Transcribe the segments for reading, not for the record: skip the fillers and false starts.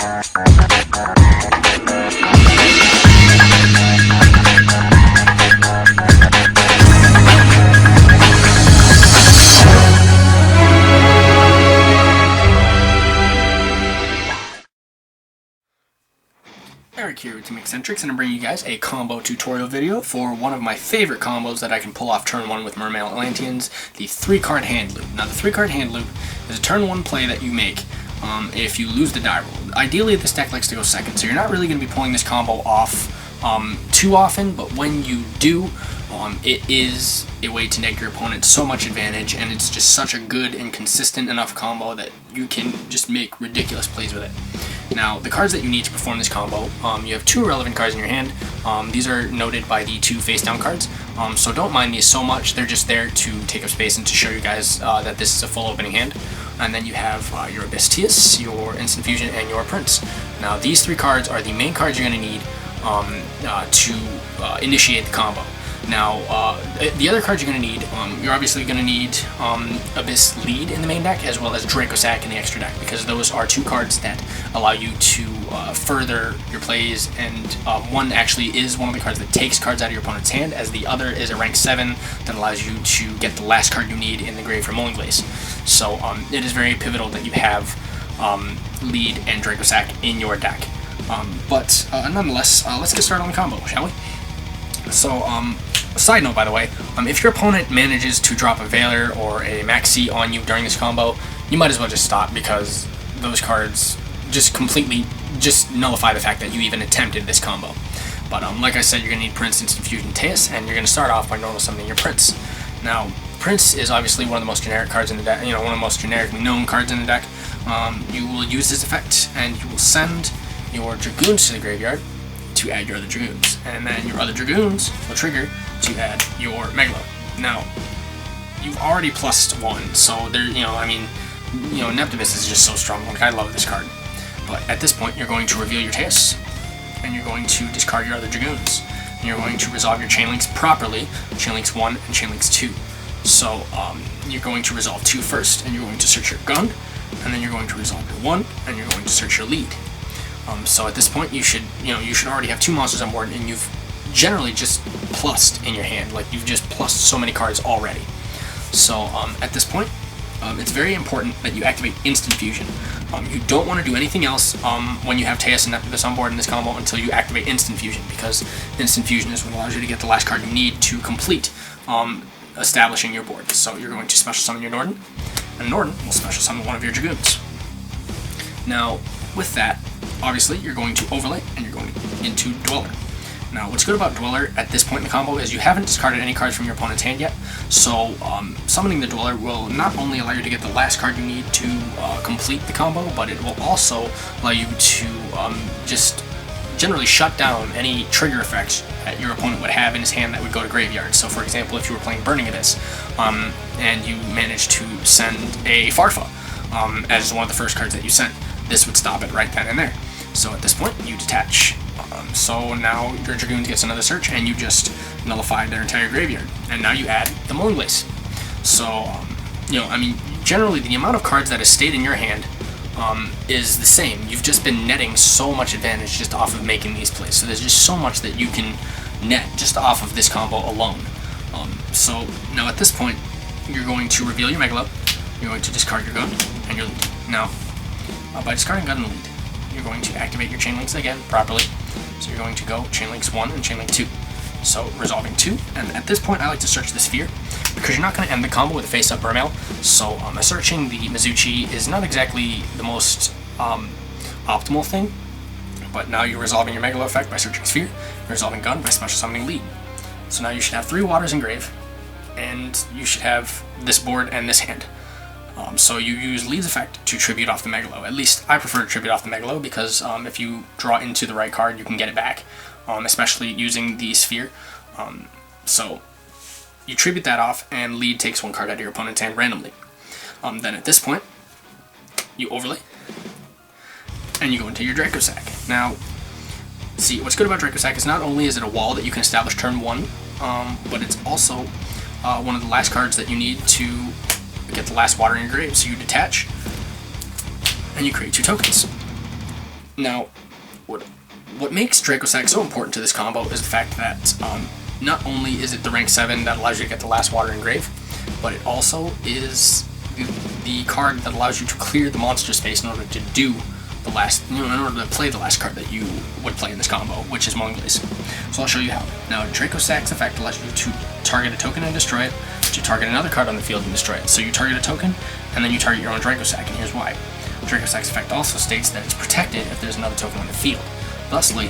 Eric here with Team Eccentrics, and I'm bringing you guys a combo tutorial video for one of my favorite combos that I can pull off turn 1 with Mermail Atlanteans, the 3-card hand loop. Now the 3-card hand loop is a turn 1 play that you make if you lose the die roll. Ideally this deck likes to go second, so you're not really going to be pulling this combo off too often, but when you do, it is a way to neg your opponent so much advantage, and it's just such a good and consistent enough combo that you can just make ridiculous plays with it. Now, the cards that you need to perform this combo, you have 2 relevant cards in your hand. These are noted by the 2 face-down cards, so don't mind these so much. They're just there to take up space and to show you guys that this is a full opening hand. And then you have your Abyss, your Instant Fusion, and your Prince. Now, these 3 cards are the main cards you're going to need to initiate the combo. Now, the other cards you're going to need, you're obviously going to need Abyss Lead in the main deck, as well as Draco Sack in the extra deck, because those are 2 cards that allow you to further your plays, and one actually is one of the cards that takes cards out of your opponent's hand, as the other is a rank 7 that allows you to get the last card you need in the grave for Mulling Blaze. So it is very pivotal that you have Lead and Draco Sack in your deck. But nonetheless, let's get started on the combo, shall we? So, side note, by the way, if your opponent manages to drop a Veiler or a Maxi on you during this combo, you might as well just stop, because those cards just completely nullify the fact that you even attempted this combo. But like I said, you're going to need Prince, Instant Fusion, Teus, and you're going to start off by normal summoning your Prince. Now, Prince is obviously one of the most generic cards in the deck, one of the most generically known cards in the deck. You will use this effect, and you will send your Dragoons to the graveyard to add your other Dragoons, and then your other Dragoons will trigger to add your Megalo. Now, you've already plus 1, so there, Neptibus is just so strong. Like, I love this card. But at this point, you're going to reveal your Teus, and you're going to discard your other Dragoons, and you're going to resolve your Chain Links properly, Chain Links 1 and Chain Links 2. So, you're going to resolve 2 first, and you're going to search your Gun, and then you're going to resolve your 1, and you're going to search your Lead. So at this point, you should already have 2 monsters on board, and you've generally just plussed in your hand. Like, you've just plussed so many cards already. So at this point, it's very important that you activate Instant Fusion. You don't want to do anything else when you have Teus and Neptibus on board in this combo until you activate Instant Fusion, because Instant Fusion is what allows you to get the last card you need to complete establishing your board. So you're going to special summon your Norden, and Norden will special summon one of your Dragoons. Now, with that, obviously, you're going to overlay, and you're going into Dweller. Now, what's good about Dweller at this point in the combo is you haven't discarded any cards from your opponent's hand yet, so summoning the Dweller will not only allow you to get the last card you need to complete the combo, but it will also allow you to just generally shut down any trigger effects that your opponent would have in his hand that would go to graveyard. So, for example, if you were playing Burning Abyss, and you managed to send a Farfa as one of the first cards that you sent, this would stop it right then and there. So at this point, you detach. So now your Dragoon gets another search, and you just nullified their entire graveyard. And now you add the Mulling Blaze. So, generally the amount of cards that has stayed in your hand is the same. You've just been netting so much advantage just off of making these plays. So there's just so much that you can net just off of this combo alone. So now at this point, you're going to reveal your Megalo, you're going to discard your Gun, and your Lead. Now, by discarding Gun and Lead, you're going to activate your Chain Links again properly. So you're going to go Chain Links 1 and Chain Link 2. So resolving 2, and at this point I like to search the Sphere, because you're not going to end the combo with a face-up Mermail, so searching the Mizuchi is not exactly the most optimal thing, but now you're resolving your Megalo effect by searching Sphere, you're resolving Gun by special summoning Lead. So now you should have 3 Waters in grave, and you should have this board and this hand. So you use Lead's effect to tribute off the Megalo. At least I prefer to tribute off the Megalo, because if you draw into the right card, you can get it back, especially using the Sphere. So you tribute that off, and Lead takes 1 card out of your opponent's hand randomly. Then at this point, you overlay, and you go into your Draco Sack. Now, see, what's good about Draco Sack is not only is it a wall that you can establish turn 1, but it's also one of the last cards that you need to get the last water in your grave. So you detach, and you create 2 tokens. Now, what makes Dracosack so important to this combo is the fact that not only is it the rank 7 that allows you to get the last water engrave, but it also is the card that allows you to clear the monster space in order to do the last, in order to play the last card that you would play in this combo, which is Moonglaze. So I'll show you how. Now, Dracosack's effect allows you to target a token and destroy it, to target another card on the field and destroy it. So you target a token, and then you target your own Dracosack, and here's why. Dracosack's effect also states that it's protected if there's another token on the field. Thusly,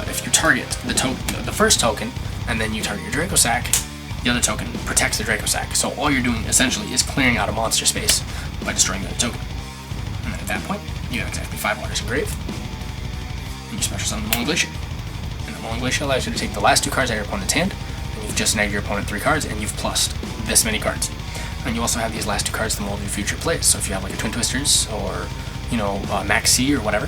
if you target the first token, and then you target your Dracosack, the other token protects the Dracosack. So all you're doing essentially is clearing out a monster space by destroying the other token. And then at that point, you have exactly 5 waters engraved, and you special summon the Moonglacier. And the Moonglacier allows you to take the last 2 cards out of your opponent's hand, and you've just snagged your opponent 3 cards, and you've plussed this many cards. And you also have these last 2 cards to mold your future plays. So if you have like a Twin Twisters or Max C or whatever,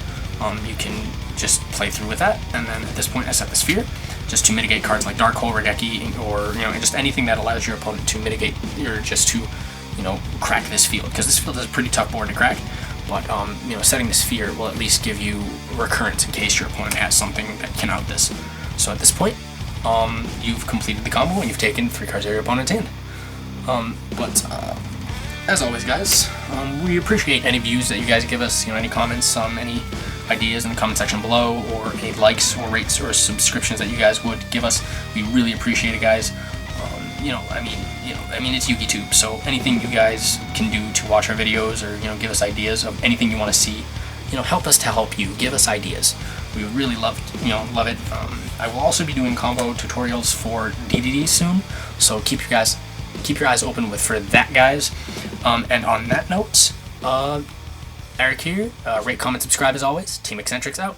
you can just play through with that. And then at this point, I set the Sphere just to mitigate cards like Dark Hole, Regeki, or just anything that allows your opponent to mitigate or just to crack this field, because this field is a pretty tough board to crack. But setting the Sphere will at least give you recurrence in case your opponent has something that can out this. So at this point, you've completed the combo and you've taken 3 cards out of your opponent's hand. As always, guys, we appreciate any views that you guys give us, any comments, any ideas in the comment section below, or any likes or rates or subscriptions that you guys would give us. We really appreciate it, guys. It's YugiTube, so anything you guys can do to watch our videos or, give us ideas of anything you want to see, help us to help you. Give us ideas. We would really love it. I will also be doing combo tutorials for DDD soon, so keep your eyes open for that, guys. And on that note, Eric here. Rate, comment, subscribe as always. Team Eccentrics out.